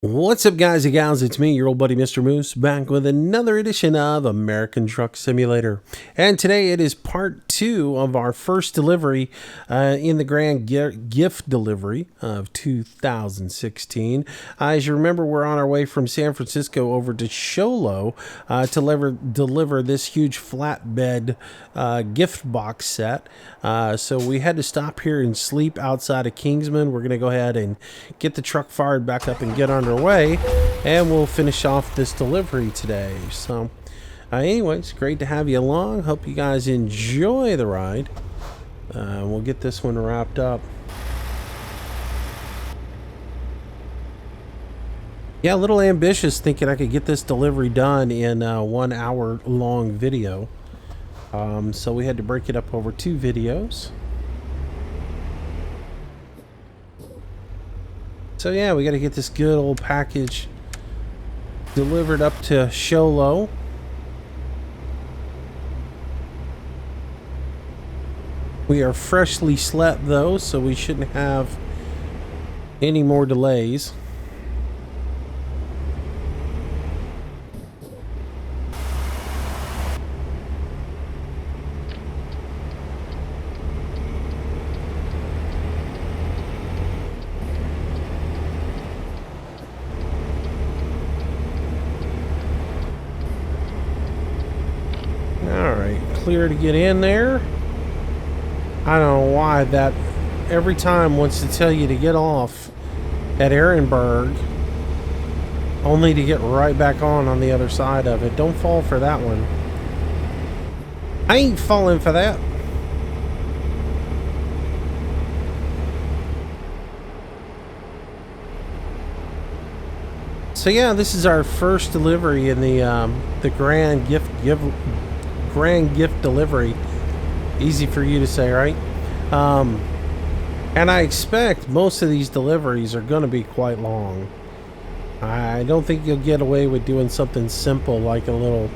What's up, guys and gals? It's me, your old buddy Mr. Moose, back with another edition of American Truck Simulator. And today it is part 2 of our first delivery in the grand gift delivery of 2016. As you remember, we're on our way from San Francisco over to Show Low to deliver this huge flatbed gift box set. So we had to stop here and sleep outside of Kingsman. We're going to go ahead and get the truck fired back up and get underway, and we'll finish off this delivery today. So anyways, great to have you along. Hope you guys enjoy the ride. We'll get this one wrapped up. Yeah, a little ambitious thinking I could get this delivery done in a 1 hour long video. So we had to break it up over 2 videos. So yeah, we got to get this good old package delivered up to Show Low. We are freshly slept though, so we shouldn't have any more delays. Clear to get in there. I don't know why that every time wants to tell you to get off at Ehrenberg only to get right back on the other side of it. Don't fall for that one. I ain't falling for that. So yeah, this is our first delivery in the grand gift delivery. Easy for you to say, right? And I expect most of these deliveries are going to be quite long. I don't think you'll get away with doing something simple like a little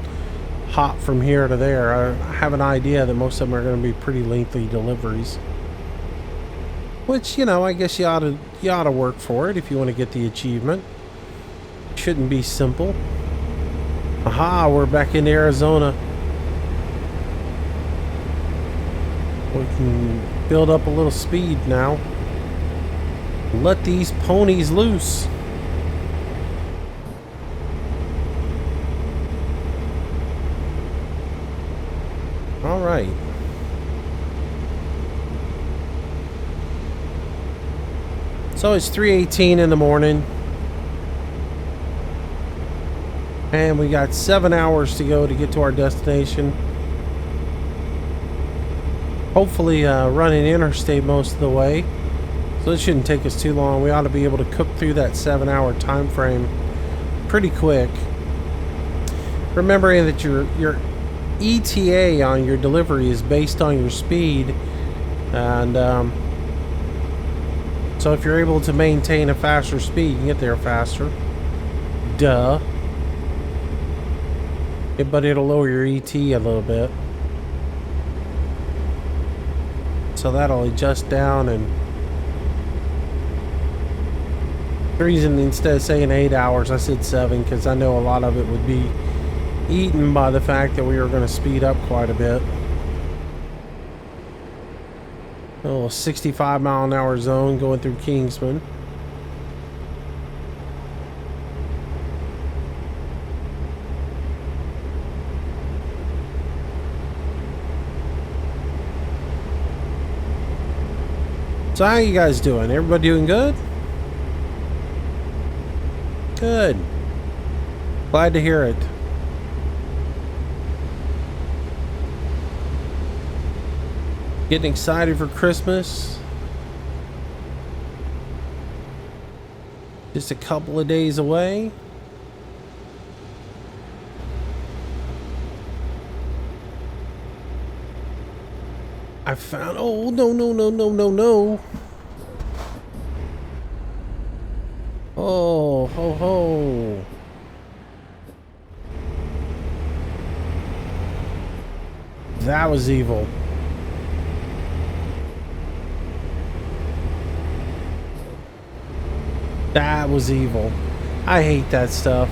hop from here to there. I have an idea that most of them are going to be pretty lengthy deliveries, which, you know, I guess you ought to work for it if you want to get the achievement. Shouldn't be simple. Aha, we're back in Arizona. We can build up a little speed now. Let these ponies loose. All right. So it's 3:18 in the morning. And we got 7 hours to go to get to our destination. Hopefully running interstate most of the way, so it shouldn't take us too long. We ought to be able to cook through that 7-hour time frame pretty quick. Remembering that your ETA on your delivery is based on your speed, and so if you're able to maintain a faster speed, you can get there faster. Duh. But it'll lower your ET a little bit. So that'll adjust down, and the reason instead of saying 8 hours I said 7, because I know a lot of it would be eaten by the fact that we were going to speed up quite a bit. A little 65-mile-an-hour zone going through Kingsman. So how you guys doing? Everybody doing good? Good. Glad to hear it. Getting excited for Christmas. Just a couple of days away. I found, oh, no. Oh, ho, ho. That was evil. That was evil. I hate that stuff.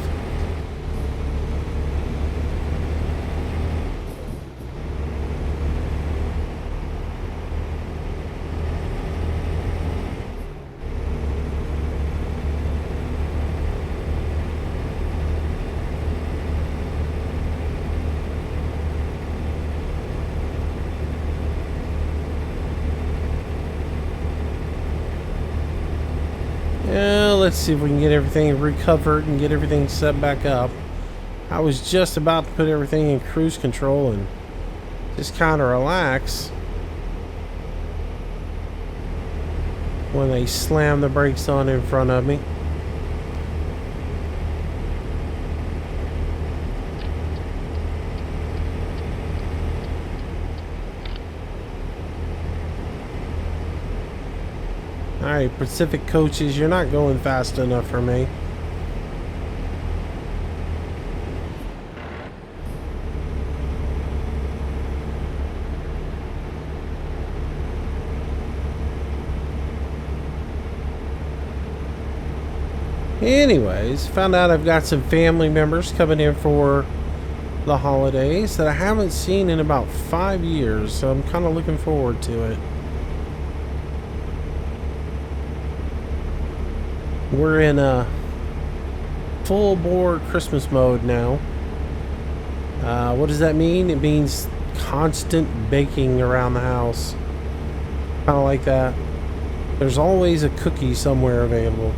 Yeah, let's see if we can get everything recovered and get everything set back up. I was just about to put everything in cruise control and just kind of relax when they slam the brakes on in front of me. Alright, Pacific coaches, you're not going fast enough for me. Anyways, found out I've got some family members coming in for the holidays that I haven't seen in about 5 years, so I'm kind of looking forward to it. We're in a full bore Christmas mode now. What does that mean? It means constant baking around the house. Kind of like that. There's always a cookie somewhere available.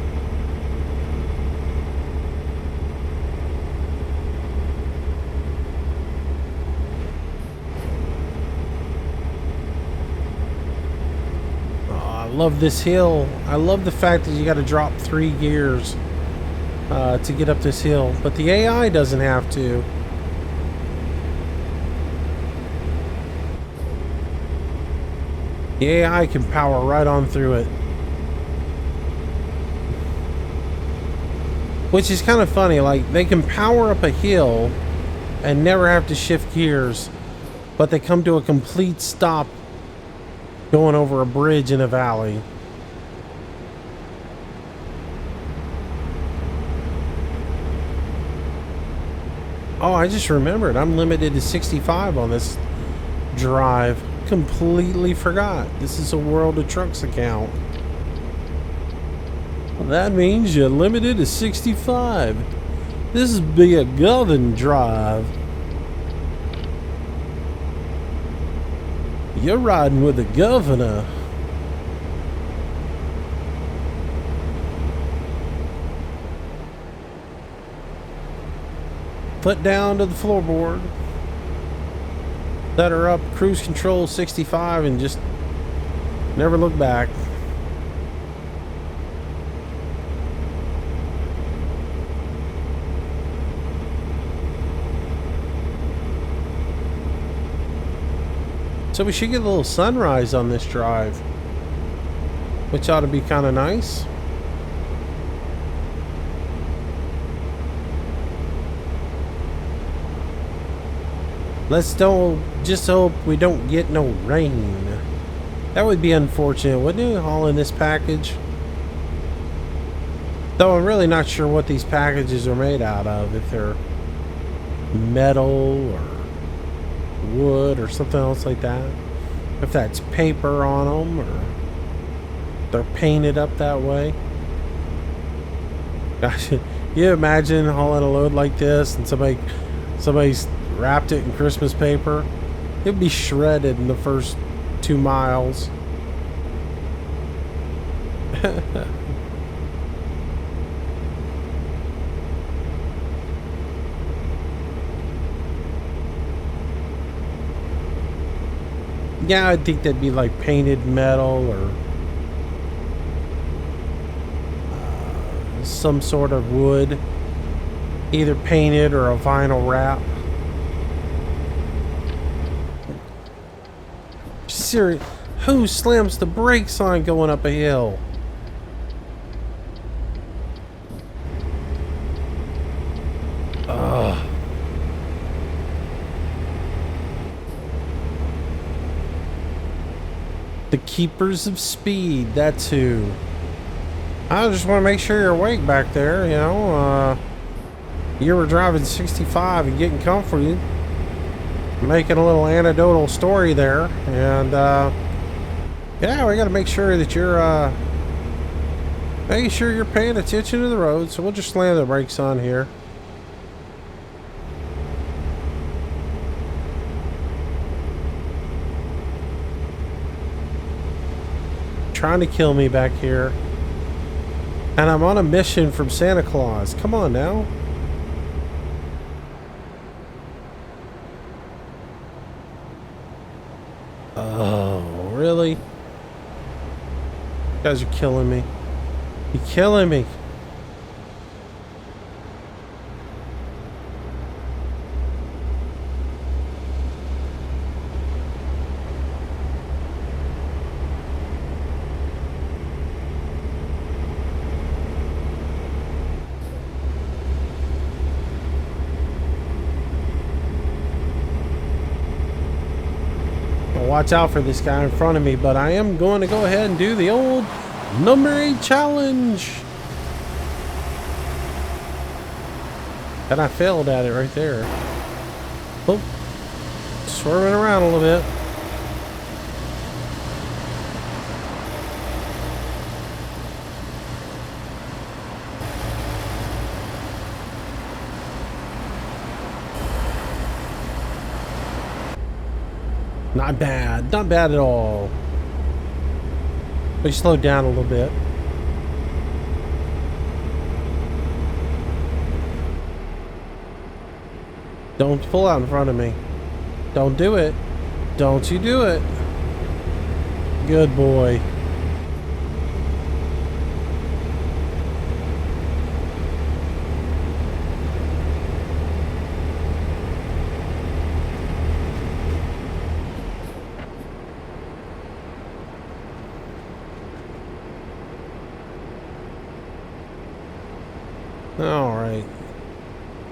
I love this hill. I love the fact that you got to drop 3 gears to get up this hill, but the AI doesn't have to. The AI can power right on through it, which is kind of funny. Like, they can power up a hill and never have to shift gears, but they come to a complete stop going over a bridge in a valley. Oh, I just remembered. I'm limited to 65 on this drive. Completely forgot. This is a World of Trucks account. Well, that means you're limited to 65. This is be a Govern drive. You're riding with the governor. Foot down to the floorboard. Set her up, cruise control 65, and just never look back. So we should get a little sunrise on this drive, which ought to be kind of nice. Let's just hope we don't get no rain. That would be unfortunate, wouldn't it? Hauling this package. Though I'm really not sure what these packages are made out of. If they're metal or wood or something else like that. If that's paper on them or they're painted up that way. Gosh, you imagine hauling a load like this and somebody's wrapped it in Christmas paper? It'd be shredded in the first 2 miles. Yeah, I think that'd be like painted metal or some sort of wood, either painted or a vinyl wrap. Serious, who slams the brakes on going up a hill? Ugh. The keepers of speed, that's who. I just want to make sure you're awake back there, you know. You were driving 65 and getting comfy, making a little anecdotal story there. And, yeah, we got to make sure that you're, making sure you're paying attention to the road. So we'll just slam the brakes on here. Trying to kill me back here. And I'm on a mission from Santa Claus. Come on now. Oh, really? You guys are killing me. You're killing me. Watch out for this guy in front of me, but I am going to go ahead and do the old number 8 challenge. And I failed at it right there. Oh, swerving around a little bit. Not bad. Not bad at all. We slowed down a little bit. Don't pull out in front of me. Don't do it. Don't you do it. Good boy. Alright.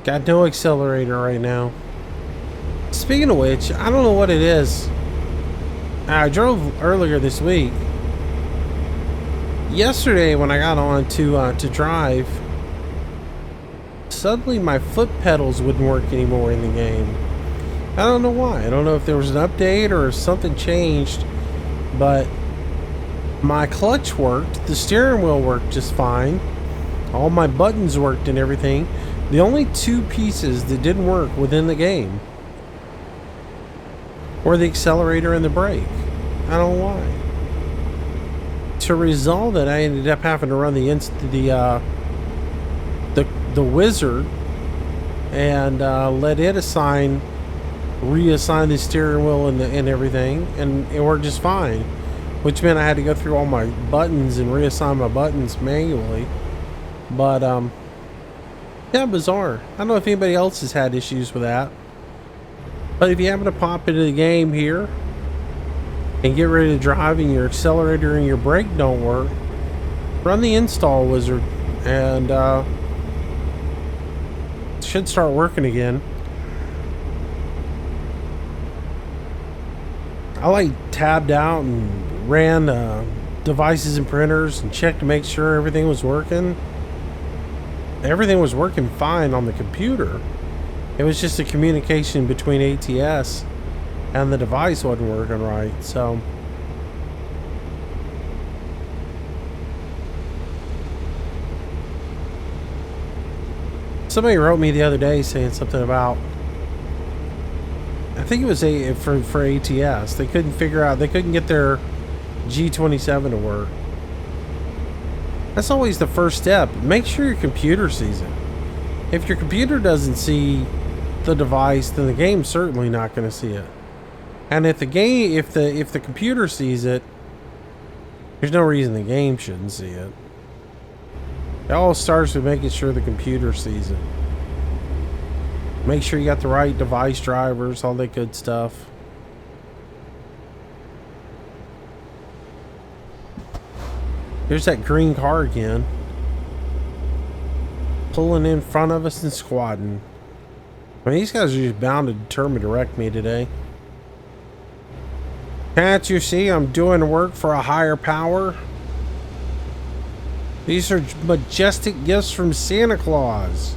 Got no accelerator right now. Speaking of which, I don't know what it is. I drove earlier this week. Yesterday when I got on to drive, suddenly my foot pedals wouldn't work anymore in the game. I don't know why. I don't know if there was an update or if something changed, but my clutch worked. The steering wheel worked just fine. All my buttons worked and everything. The only two pieces that didn't work within the game were the accelerator and the brake. I don't know why. To resolve it, I ended up having to run the wizard and let it reassign the steering wheel and everything, and it worked just fine. Which meant I had to go through all my buttons and reassign my buttons manually. But, yeah, bizarre. I don't know if anybody else has had issues with that. But if you happen to pop into the game here and get ready to drive and your accelerator and your brake don't work, run the install wizard and, it should start working again. I tabbed out and ran, devices and printers and checked to make sure everything was working. Everything was working fine on the computer. It was just the communication between ATS and the device wasn't working right. So somebody wrote me the other day saying something about, I think it was for ATS. They couldn't figure out, they couldn't get their G27 to work. That's always the first step. Make sure your computer sees it. If your computer doesn't see the device, then the game's certainly not going to see it. And if the computer sees it, there's no reason the game shouldn't see it. It all starts with making sure the computer sees it. Make sure you got the right device drivers, all that good stuff. Here's that green car again. Pulling in front of us and squatting. I mean, these guys are just bound to determine to wreck me today. Can't you see I'm doing work for a higher power? These are majestic gifts from Santa Claus.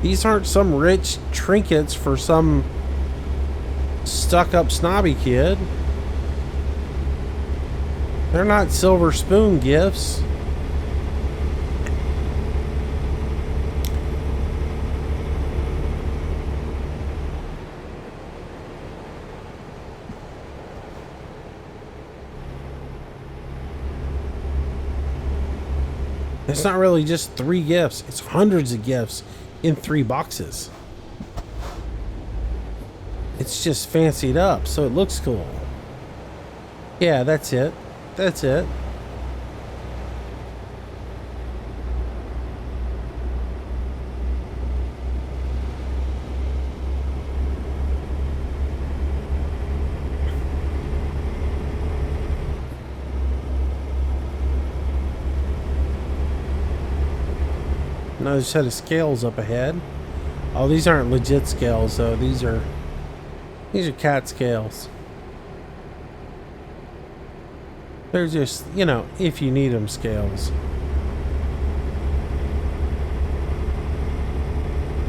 These aren't some rich trinkets for some stuck-up snobby kid. They're not silver spoon gifts. It's not really just 3 gifts. It's hundreds of gifts in 3 boxes. It's just fancied up, so it looks cool. Yeah, that's it. That's it. Another set of scales up ahead. Oh, these aren't legit scales though. These are cat scales. They're just, you know, if you need them scales.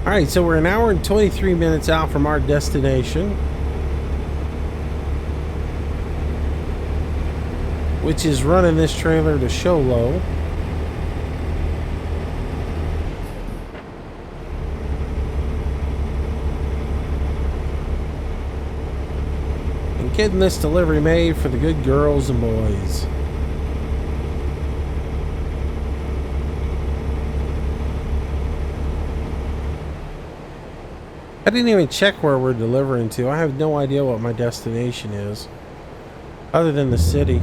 Alright, so we're an hour and 23 minutes out from our destination, which is running this trailer to Show Low. And getting this delivery made for the good girls and boys. I didn't even check where we're delivering to. I have no idea what my destination is, other than the city.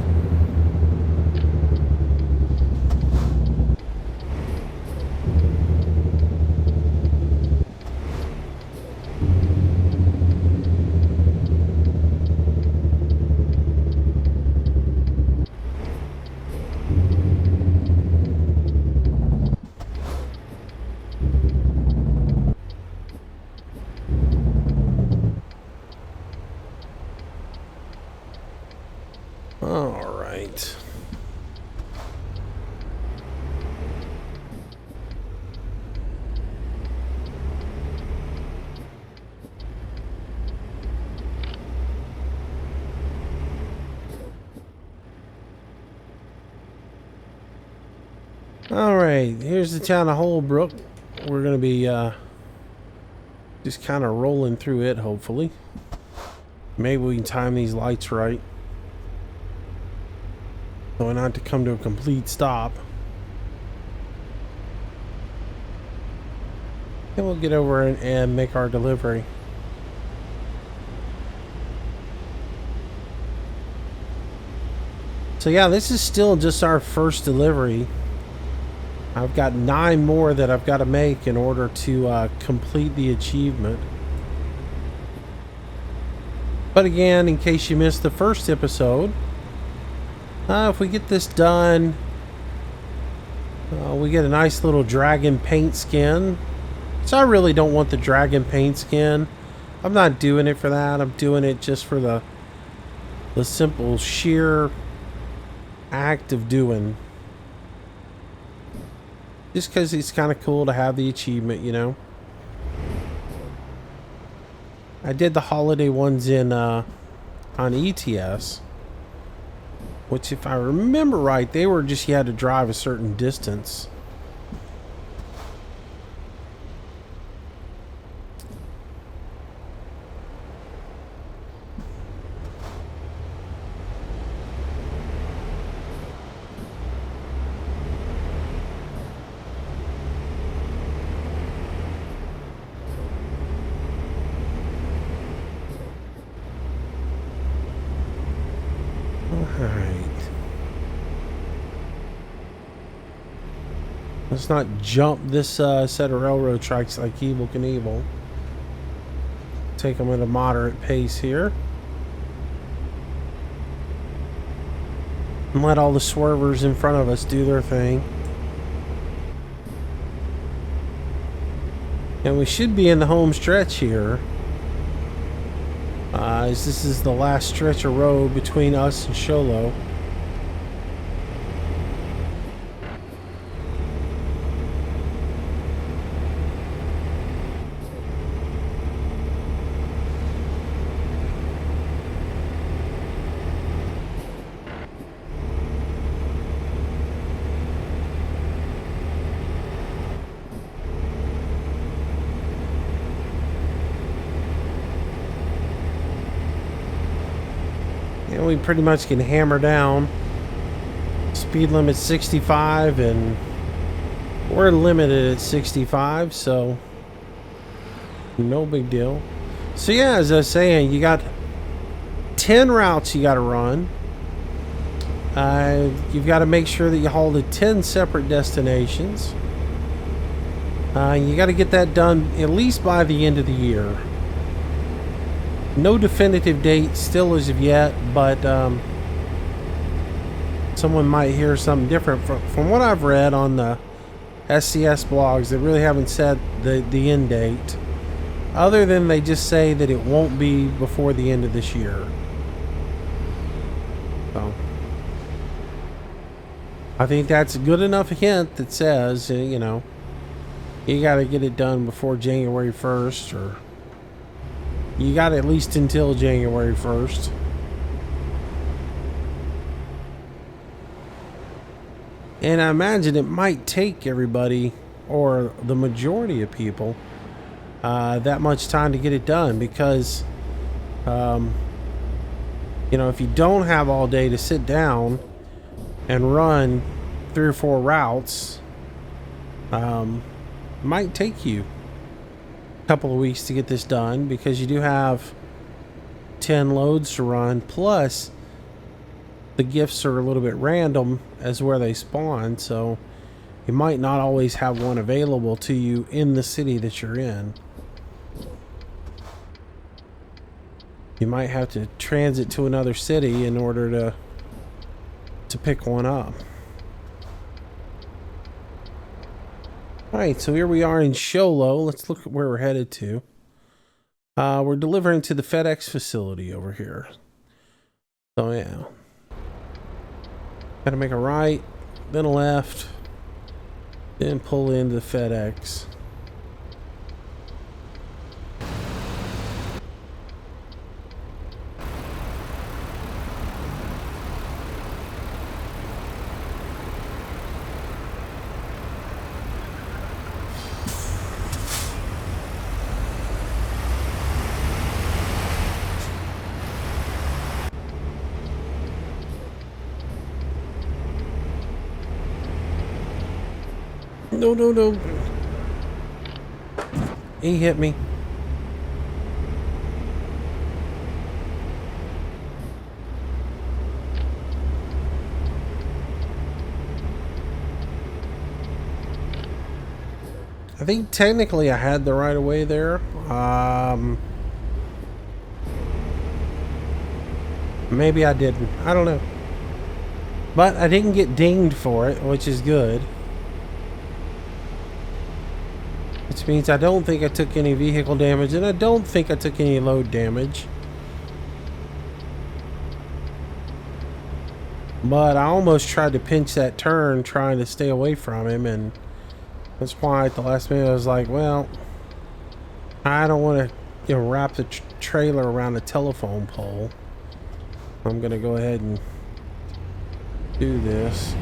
All right. All right, here's the town of Holbrook. We're going to be just kind of rolling through it, hopefully. Maybe we can time these lights right, so not to come to a complete stop. And we'll get over and make our delivery. So yeah, this is still just our first delivery. I've got 9 more that I've got to make in order to complete the achievement. But again, in case you missed the first episode, if we get this done, we get a nice little dragon paint skin. So I really don't want the dragon paint skin. I'm not doing it for that. I'm doing it just for the simple sheer act of doing. Just because it's kind of cool to have the achievement, you know. I did the holiday ones in on ETS, which, if I remember right, they were just you had to drive a certain distance. Let's not jump this set of railroad tracks like Evel Knievel. Take them at a moderate pace here. And let all the swervers in front of us do their thing. And we should be in the home stretch here. as this is the last stretch of road between us and Show Low. And we pretty much can hammer down. Speed limit 65, and we're limited at 65, so no big deal. So yeah, as I was saying, you got 10 routes you got to run. You've got to make sure that you haul to 10 separate destinations. You got to get that done at least by the end of the year. No definitive date still as of yet, but someone might hear something different. From what I've read on the SCS blogs, they really haven't said the end date, other than they just say that it won't be before the end of this year. So I think that's a good enough hint that says, you know, you got to get it done before January 1st, or you got at least until January 1st. And I imagine it might take everybody, or the majority of people, that much time to get it done, because, you know, if you don't have all day to sit down and run 3 or 4 routes, it might take you couple of weeks to get this done, because you do have 10 loads to run, plus the gifts are a little bit random as where they spawn, so you might not always have one available to you in the city that you're in. You might have to transit to another city in order to pick one up. Alright, so here we are in Show Low. Let's look at where we're headed to. We're delivering to the FedEx facility over here. So yeah. Gotta make a right, then a left, then pull into the FedEx. No, no, no. He hit me. I think technically I had the right of way there. Maybe I didn't. I don't know. But I didn't get dinged for it, which is good. Which means I don't think I took any vehicle damage, and I don't think I took any load damage. But I almost tried to pinch that turn trying to stay away from him, and that's why at the last minute I was like, well, I don't want to, you know, wrap the trailer around a telephone pole. I'm going to go ahead and do this.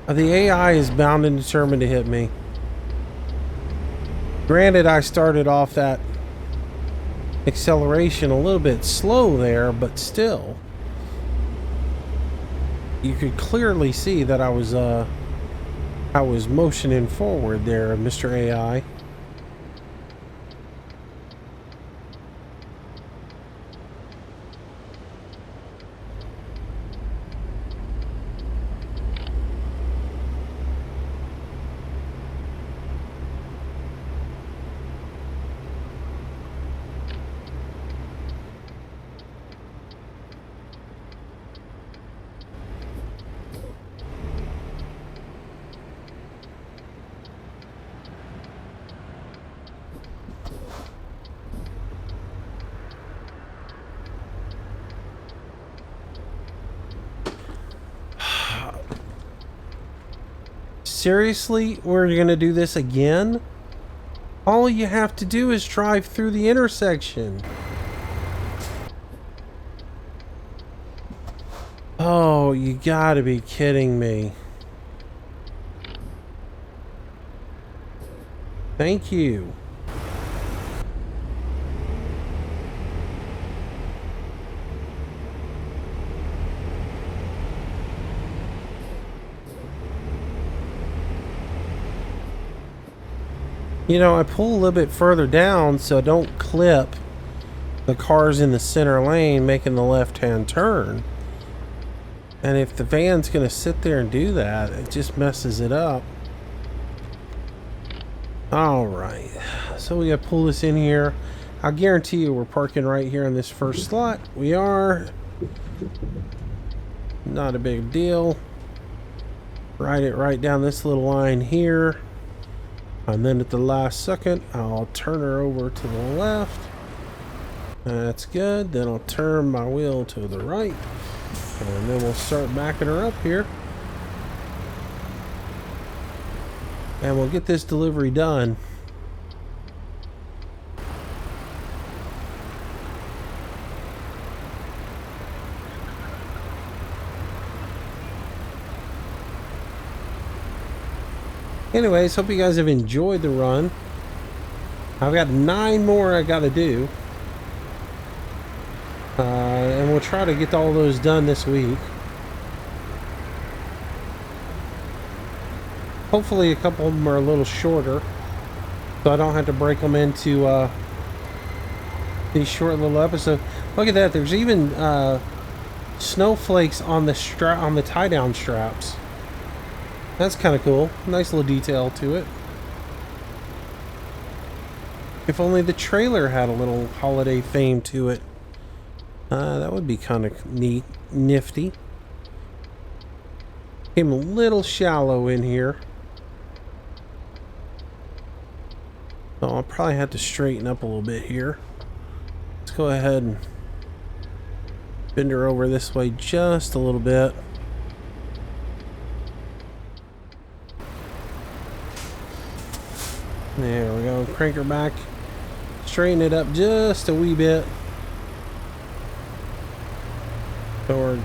The AI is bound and determined to hit me. Granted, I started off that acceleration a little bit slow there, but still, you could clearly see that I was motioning forward there, Mr. AI. Seriously, we're gonna do this again? All you have to do is drive through the intersection. Oh, you gotta be kidding me. Thank you. You know, I pull a little bit further down so I don't clip the cars in the center lane making the left-hand turn. And if the van's going to sit there and do that, it just messes it up. Alright, so we got to pull this in here. I'll guarantee you we're parking right here in this first slot. We are. Not a big deal. Ride it right down this little line here. And then at the last second, I'll turn her over to the left. That's good. Then I'll turn my wheel to the right. And then we'll start backing her up here. And we'll get this delivery done. Anyways, hope you guys have enjoyed the run. I've got 9 more I got to do. And we'll try to get all those done this week. Hopefully a couple of them are a little shorter, so I don't have to break them into these short little episodes. Look at that. There's even snowflakes on the tie-down straps. That's kind of cool. Nice little detail to it. If only the trailer had a little holiday theme to it. That would be kind of neat, nifty. Came a little shallow in here. So I'll probably have to straighten up a little bit here. Let's go ahead and bend her over this way just a little bit. There we go. Crank her back. Straighten it up just a wee bit. So we're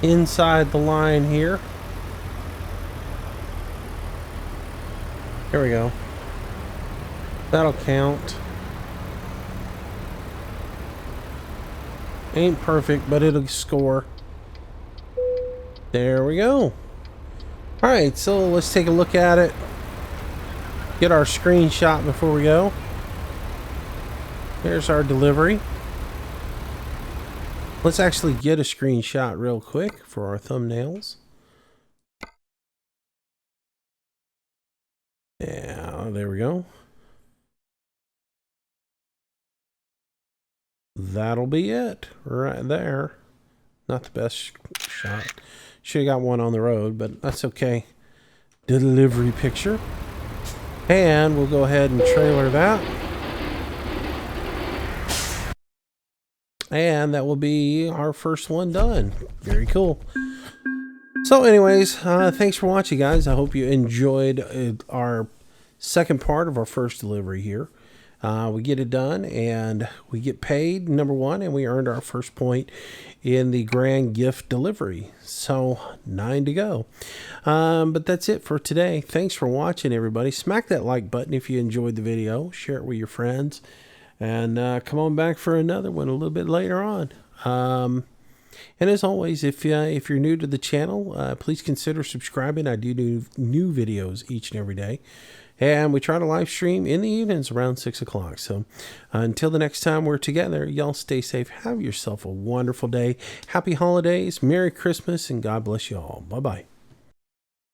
inside the line here. There we go. That'll count. Ain't perfect, but it'll score. There we go. Alright, so let's take a look at it. Get our screenshot before we go. There's our delivery. Let's actually get a screenshot real quick for our thumbnails. Yeah, there we go. That'll be it right there. Not the best shot. Should have got one on the road, but that's okay. Delivery picture. And we'll go ahead and trailer that. And that will be our first one done. Very cool. So anyways, thanks for watching, guys. I hope you enjoyed our second part of our first delivery here. We get it done and we get paid, number one, and we earned our first point in the grand gift delivery. So 9 to go. But that's it for today. Thanks for watching, everybody. Smack that like button if you enjoyed the video. Share it with your friends. And come on back for another one a little bit later on. And as always, if you're new to the channel, please consider subscribing. I do new videos each and every day. And we try to live stream in the evenings around 6 o'clock. So until the next time we're together, y'all stay safe. Have yourself a wonderful day. Happy holidays. Merry Christmas. And God bless you all. Bye-bye.